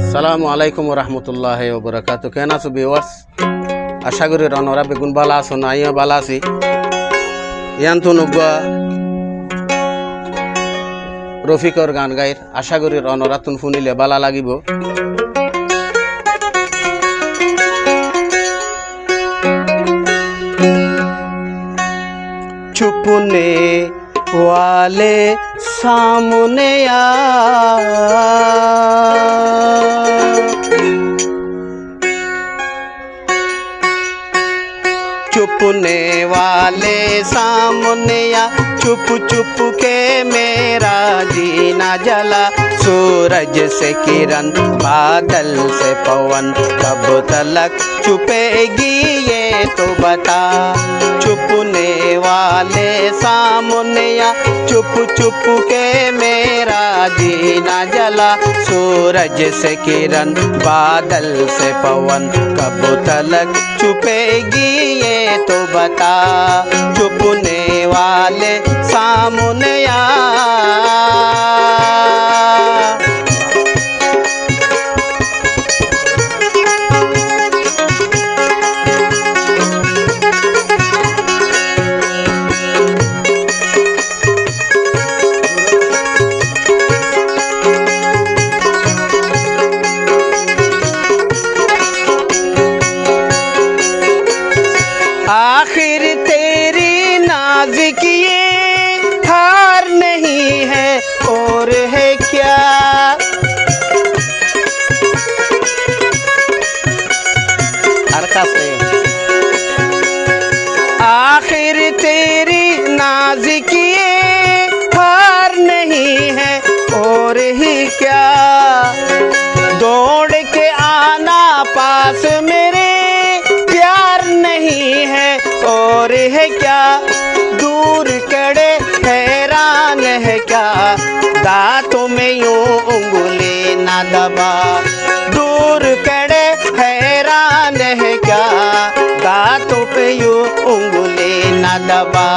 আসসালামু আলাইকুম রহমতুল্লাহি ওয়া বারাকাতুহু। কেন আছো ভিউয়ার্স? আশা করি রনরা বেগুন বালা আছো না? আইয়া বালা আছি। ইয়ান তো নগুয়া রফিকর গান গাইর। আশা করি রনরা তুন শুনিলে বালা লাগিব। छुपने वाले सामने आ, छुपने वाले सामने आ, छुप छुप के मेरा जीना जला। सूरज से किरण बादल से पवन कब तलक छुपेगी ये तो बता। छुपने वाले सामने आ, छुप छुप के मेरा जीना जला। सूरज से किरण बादल से पवन कब तलक छुपेगी ये तो बता। छुपने वाले सामने आ, आखिर तेरी नाज़िक ये हार नहीं है और है क्या। आखिर तेरी नाज़िक ये हार नहीं है और ही क्या। दौड़ के आना पास मेरे प्यार नहीं है और है क्या। दूर कड़े हैरान है क्या, दांतों में यूं उंगली ना दबा। दूर कड़े हैरान है क्या, दांतों पे यूं उंगली ना दबा।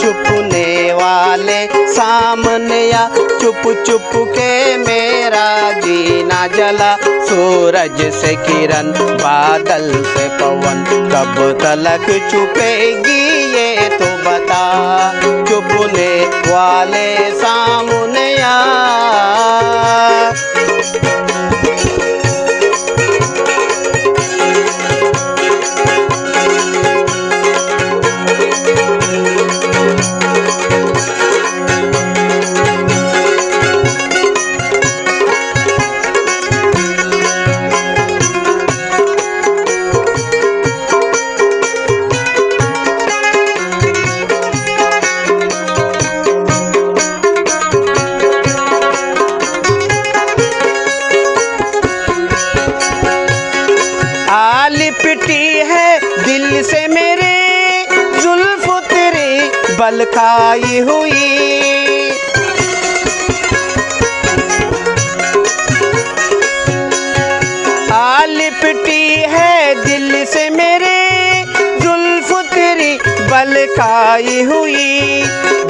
छुपने वाले सामने आ, चुप चुप के मेरा जीना जला। सूरज से किरण बादल से पवन कब तलक छुपेगी ये तो बता। छुपने वाले सामने आ, लिपटी है दिल से मेरे जुल्फ तेरी बल खाई हुई। लिपटी है दिल से मेरे जुल्फ तेरी बल खाई हुई।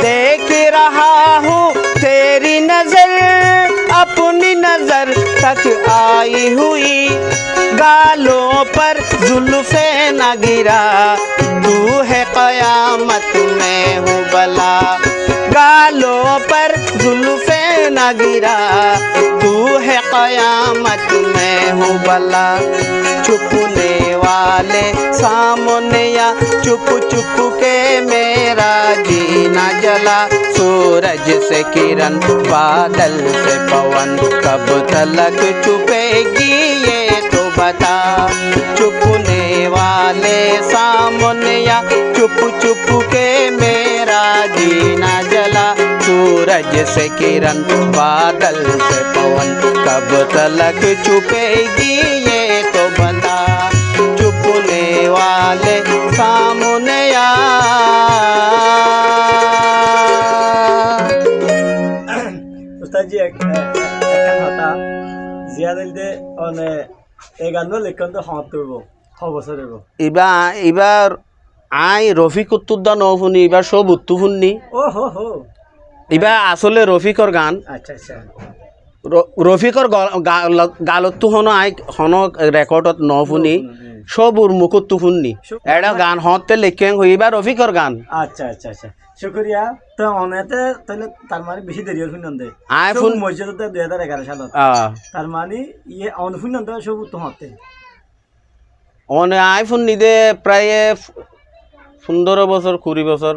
देख रहा हूँ तेरी नजर अपनी नजर तक आई हुई। गालों पर जुल्फे न गिरा, तू है कयामत में हूँ बला। गालों पर जुल्फे न गिरा, तू है कयामत में हूँ बला। छुपने वाले सामने आ, चुप चुप के मेरा जीना जला। सूरज से किरण बादल से पवन कब तलक छुपेगी ये तो बता। छुपने वाले सामने आ, चुप चुप के मेरा जीना जला। सूरज से किरण बादल से पवन कब तलक छुपेगी ये तो बता। छुपने वाले सामने आ। उस्ताद जी एक होता জিয়া দিলতে অনে এই গান লিখন তো হতো হবছর এবার আই রফিক উত্তরদা নফুনি এবার সব উত্তু শুননি ও হো হো এবার আসলে রফিকর গান আচ্ছা আচ্ছা রফিকর গালতো হন আই হন রেকর্ডত নফুনি সবুর মুখতো শুননি এটা গান হতে লেখেন হইবা রফিকর গান আচ্ছা আচ্ছা আচ্ছা শুক্রিয়া তো অনেতে তাহলে তার মানে বেশি দেরি হল শুনন্দে আই ফোন মসজিদতে 2011 সালত তার মানে ইয়ে অনুশুনন্দে সব উত্তম হতে অনে আইফোন নিদে প্রায় 15 বছর 20 বছর